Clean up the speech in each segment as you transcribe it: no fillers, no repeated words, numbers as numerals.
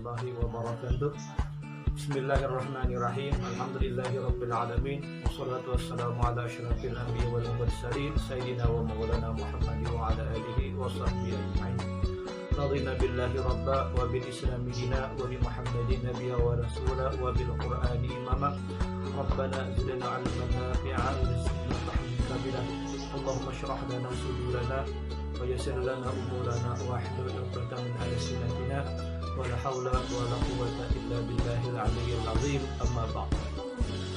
warahmatullahi wabarakatuh. Bismillahirrahmanirrahim. Alhamdulillahirabbil alamin. Wassalatu wassalamu ala asyrafil anbiya wal mursalin sayyidina wa maulana Muhammadin wa ala alihi wa sahbihi ajma'in. Radina billahi rabba wa bil islami dina wa bi Muhammadin nabiyya wa rasula wa bil qur'ani imama. Rabbana zidna 'ilman nafi'an wa rizqna rahmatan bila. Allahumma shrah lana sudurana wa yassir lana umurana wa hlul 'uqdatam min alsinatina wa la haula wa la quwwata illa billahil 'aliyyil 'azim. Amma ba'd.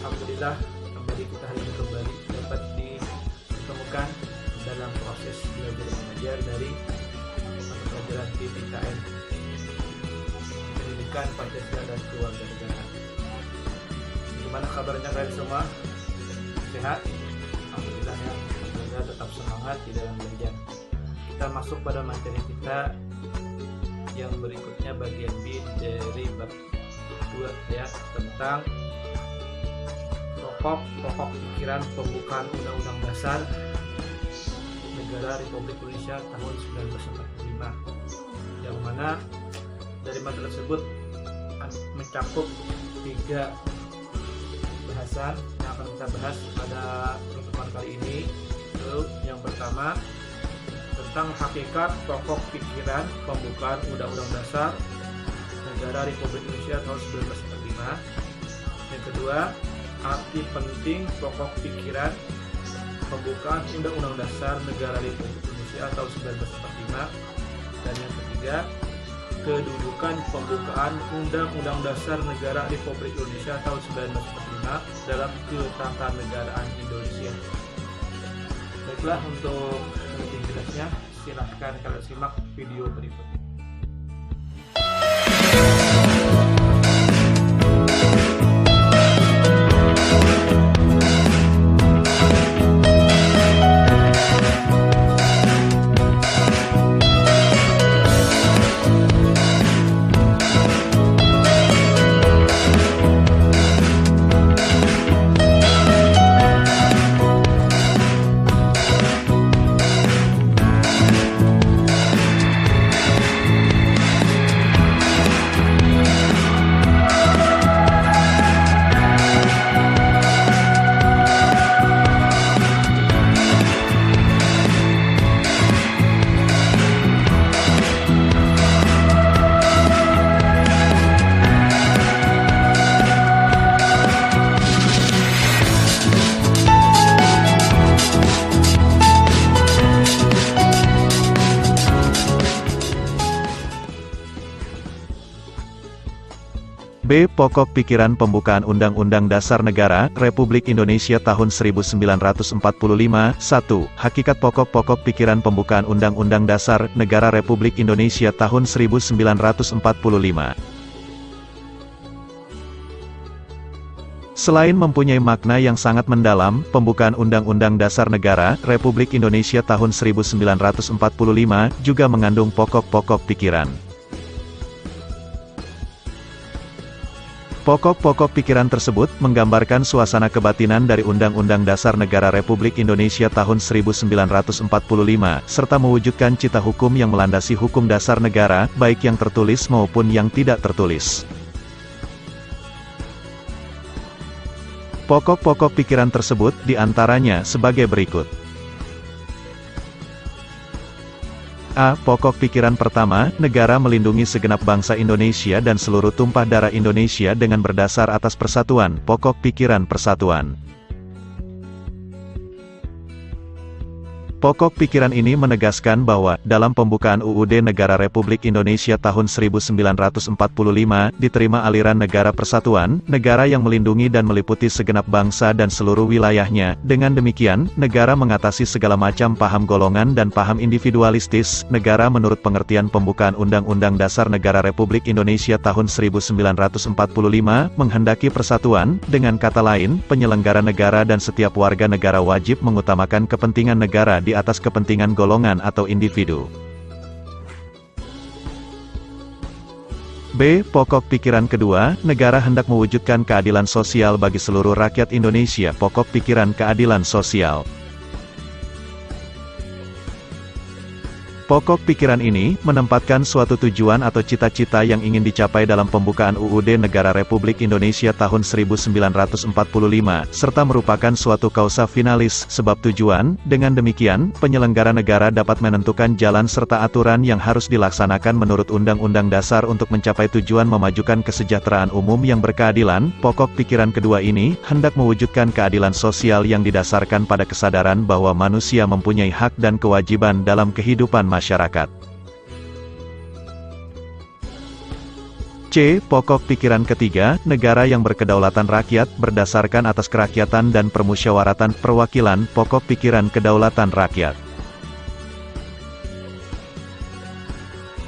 Alhamdulillah, kembali kita hari ini dapat ditemukan dalam proses belajar mengajar dari pelajaran PPKN Pendidikan Pancasila dan Kewarganegaraan. Gimana kabarnya kalian semua? Sehat? Alhamdulillah ya. Semoga tetap semangat di dalam belajar. Kita masuk pada materi kita yang berikutnya, bagian B dari bab 2 ya, tentang pokok pikiran pembukaan Undang-Undang Dasar Negara Republik Indonesia tahun 1945, yang mana dari materi tersebut mencakup 3 bahasan yang akan kita bahas pada pertemuan kali ini. Yang pertama, tentang hakikat pokok pikiran pembukaan Undang-Undang Dasar Negara Republik Indonesia tahun 1945. Yang kedua, arti penting pokok pikiran pembukaan Undang-Undang Dasar Negara Republik Indonesia tahun 1945. Dan yang ketiga, kedudukan pembukaan Undang-Undang Dasar Negara Republik Indonesia tahun 1945 dalam ketatanegaraan Indonesia. Baiklah, untuk lebih jelasnya silahkan kalian simak video berikut. B. Pokok pikiran pembukaan Undang-Undang Dasar Negara Republik Indonesia tahun 1945. 1. Hakikat pokok-pokok pikiran pembukaan Undang-Undang Dasar Negara Republik Indonesia tahun 1945. Selain mempunyai makna yang sangat mendalam, pembukaan Undang-Undang Dasar Negara Republik Indonesia tahun 1945 juga mengandung pokok-pokok pikiran. Pokok-pokok pikiran tersebut menggambarkan suasana kebatinan dari Undang-Undang Dasar Negara Republik Indonesia tahun 1945, serta mewujudkan cita hukum yang melandasi hukum dasar negara, baik yang tertulis maupun yang tidak tertulis. Pokok-pokok pikiran tersebut diantaranya sebagai berikut. A. Pokok pikiran pertama, negara melindungi segenap bangsa Indonesia dan seluruh tumpah darah Indonesia dengan berdasar atas persatuan, pokok pikiran persatuan. Pokok pikiran ini menegaskan bahwa, dalam pembukaan UUD Negara Republik Indonesia tahun 1945, diterima aliran negara persatuan, negara yang melindungi dan meliputi segenap bangsa dan seluruh wilayahnya. Dengan demikian, negara mengatasi segala macam paham golongan dan paham individualistis. Negara menurut pengertian pembukaan Undang-Undang Dasar Negara Republik Indonesia tahun 1945, menghendaki persatuan, dengan kata lain, penyelenggara negara dan setiap warga negara wajib mengutamakan kepentingan negara di atas kepentingan golongan atau individu. B. Pokok pikiran kedua, negara hendak mewujudkan keadilan sosial bagi seluruh rakyat Indonesia. Pokok pikiran keadilan sosial. Pokok pikiran ini menempatkan suatu tujuan atau cita-cita yang ingin dicapai dalam pembukaan UUD Negara Republik Indonesia tahun 1945, serta merupakan suatu kausa finalis sebab tujuan. Dengan demikian, penyelenggara negara dapat menentukan jalan serta aturan yang harus dilaksanakan menurut Undang-Undang Dasar untuk mencapai tujuan memajukan kesejahteraan umum yang berkeadilan. Pokok pikiran kedua ini hendak mewujudkan keadilan sosial yang didasarkan pada kesadaran bahwa manusia mempunyai hak dan kewajiban dalam kehidupan masyarakat. C. Pokok pikiran ketiga, negara yang berkedaulatan rakyat, berdasarkan atas kerakyatan dan permusyawaratan perwakilan. Pokok pikiran kedaulatan rakyat.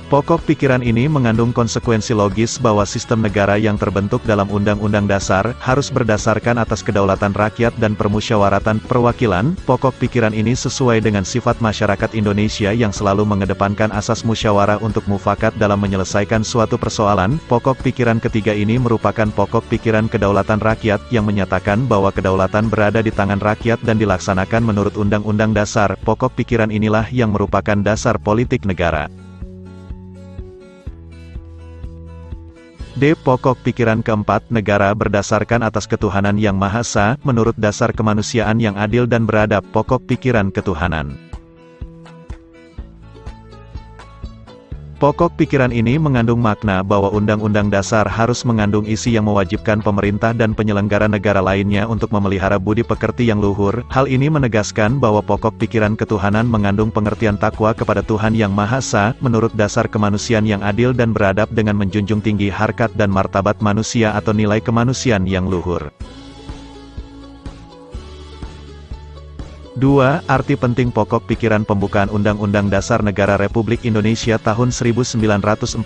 Pokok pikiran ini mengandung konsekuensi logis bahwa sistem negara yang terbentuk dalam Undang-Undang Dasar harus berdasarkan atas kedaulatan rakyat dan permusyawaratan perwakilan. Pokok pikiran ini sesuai dengan sifat masyarakat Indonesia yang selalu mengedepankan asas musyawarah untuk mufakat dalam menyelesaikan suatu persoalan. Pokok pikiran ketiga ini merupakan pokok pikiran kedaulatan rakyat yang menyatakan bahwa kedaulatan berada di tangan rakyat dan dilaksanakan menurut Undang-Undang Dasar. Pokok pikiran inilah yang merupakan dasar politik negara. D. Pokok pikiran keempat, negara berdasarkan atas ketuhanan yang Maha Esa, menurut dasar kemanusiaan yang adil dan beradab. Pokok pikiran ketuhanan. Pokok pikiran ini mengandung makna bahwa Undang-Undang Dasar harus mengandung isi yang mewajibkan pemerintah dan penyelenggara negara lainnya untuk memelihara budi pekerti yang luhur. Hal ini menegaskan bahwa pokok pikiran ketuhanan mengandung pengertian takwa kepada Tuhan Yang Maha Esa, menurut dasar kemanusiaan yang adil dan beradab dengan menjunjung tinggi harkat dan martabat manusia atau nilai kemanusiaan yang luhur. 2. Arti penting pokok pikiran pembukaan Undang-Undang Dasar Negara Republik Indonesia tahun 1945.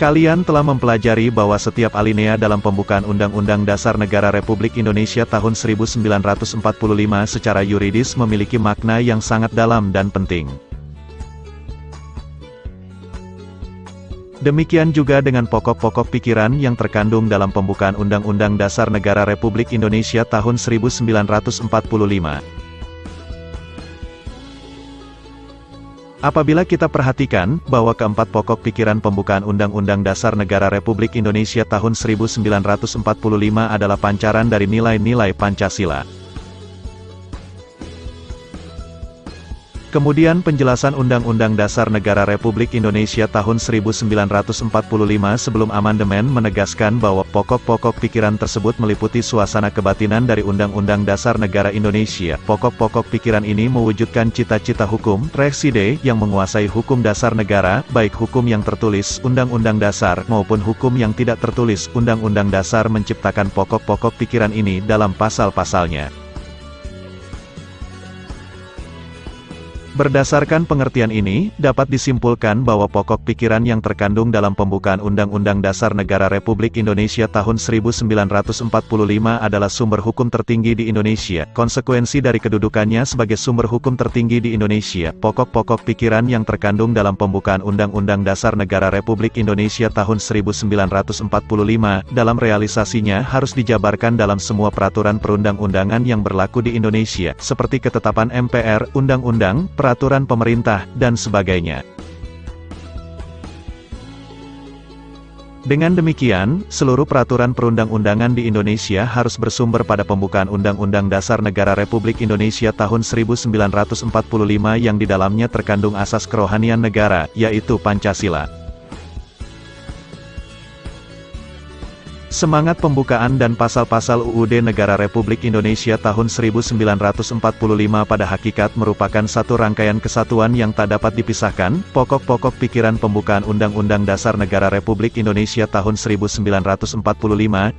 Kalian telah mempelajari bahwa setiap alinea dalam pembukaan Undang-Undang Dasar Negara Republik Indonesia tahun 1945 secara yuridis memiliki makna yang sangat dalam dan penting. Demikian juga dengan pokok-pokok pikiran yang terkandung dalam pembukaan Undang-Undang Dasar Negara Republik Indonesia tahun 1945. Apabila kita perhatikan bahwa keempat pokok pikiran pembukaan Undang-Undang Dasar Negara Republik Indonesia tahun 1945 adalah pancaran dari nilai-nilai Pancasila. Kemudian penjelasan Undang-Undang Dasar Negara Republik Indonesia tahun 1945 sebelum amandemen menegaskan bahwa pokok-pokok pikiran tersebut meliputi suasana kebatinan dari Undang-Undang Dasar Negara Indonesia. Pokok-pokok pikiran ini mewujudkan cita-cita hukum, reside, yang menguasai hukum dasar negara, baik hukum yang tertulis, Undang-Undang Dasar, maupun hukum yang tidak tertulis. Undang-Undang Dasar menciptakan pokok-pokok pikiran ini dalam pasal-pasalnya. Berdasarkan pengertian ini, dapat disimpulkan bahwa pokok pikiran yang terkandung dalam pembukaan Undang-Undang Dasar Negara Republik Indonesia tahun 1945 adalah sumber hukum tertinggi di Indonesia. Konsekuensi dari kedudukannya sebagai sumber hukum tertinggi di Indonesia, pokok-pokok pikiran yang terkandung dalam pembukaan Undang-Undang Dasar Negara Republik Indonesia tahun 1945, dalam realisasinya harus dijabarkan dalam semua peraturan perundang-undangan yang berlaku di Indonesia, seperti ketetapan MPR, undang-undang, peraturan pemerintah, dan sebagainya. Dengan demikian, seluruh peraturan perundang-undangan di Indonesia harus bersumber pada pembukaan Undang-Undang Dasar Negara Republik Indonesia tahun 1945 yang di dalamnya terkandung asas kerohanian negara, yaitu Pancasila. Semangat pembukaan dan pasal-pasal UUD Negara Republik Indonesia tahun 1945 pada hakikat merupakan satu rangkaian kesatuan yang tak dapat dipisahkan. Pokok-pokok pikiran pembukaan Undang-Undang Dasar Negara Republik Indonesia tahun 1945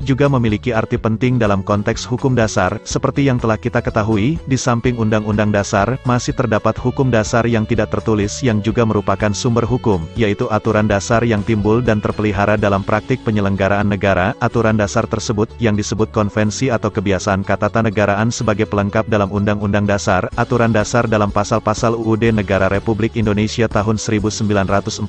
juga memiliki arti penting dalam konteks hukum dasar. Seperti yang telah kita ketahui, di samping Undang-Undang Dasar, masih terdapat hukum dasar yang tidak tertulis yang juga merupakan sumber hukum, yaitu aturan dasar yang timbul dan terpelihara dalam praktik penyelenggaraan negara. aturan dasar tersebut, yang disebut konvensi atau kebiasaan ketatanegaraan sebagai pelengkap dalam Undang-Undang Dasar, aturan dasar dalam pasal-pasal UUD Negara Republik Indonesia tahun 1945,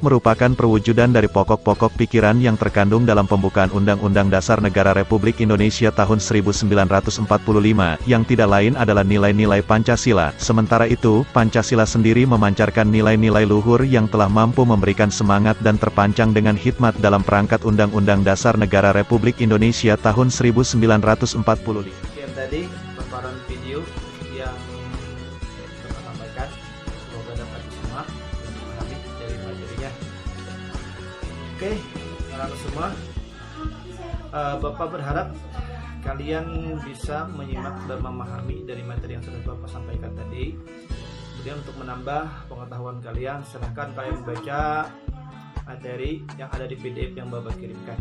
merupakan perwujudan dari pokok-pokok pikiran yang terkandung dalam pembukaan Undang-Undang Dasar Negara Republik Indonesia tahun 1945, yang tidak lain adalah nilai-nilai Pancasila. Sementara itu, Pancasila sendiri memancarkan nilai-nilai luhur yang telah mampu memberikan semangat dan terpancang dengan hikmat dalam perangkat Undang-Undang Dasar Negara Republik Indonesia tahun 1945. Sekian tadi paparan video yang kita sampaikan, semoga dapat disimak dan memahami dari materinya. Oke, anak-anak semua, Bapak berharap kalian bisa menyimak dan memahami dari materi yang sudah Bapak sampaikan tadi. Kemudian untuk menambah pengetahuan kalian, silahkan kalian baca materi yang ada di PDF yang Bapak kirimkan.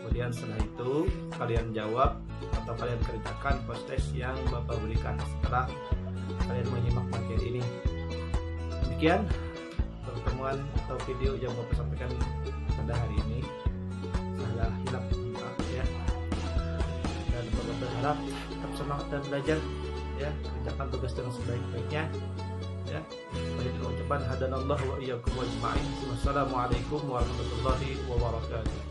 Kemudian setelah itu kalian jawab atau kalian kerjakan post test yang Bapak berikan setelah kalian menyimak materi ini. Demikian pertemuan atau video yang Bapak sampaikan pada hari ini. Salah hilap, maaf ya. Dan Bapak berharap tetap semangat dan belajar ya, kerjakan tugas dengan sebaik-baiknya ya. Baik, ucapan hadanallahu wa iyyakum ajma'in. Wassalamualaikum warahmatullahi wabarakatuh.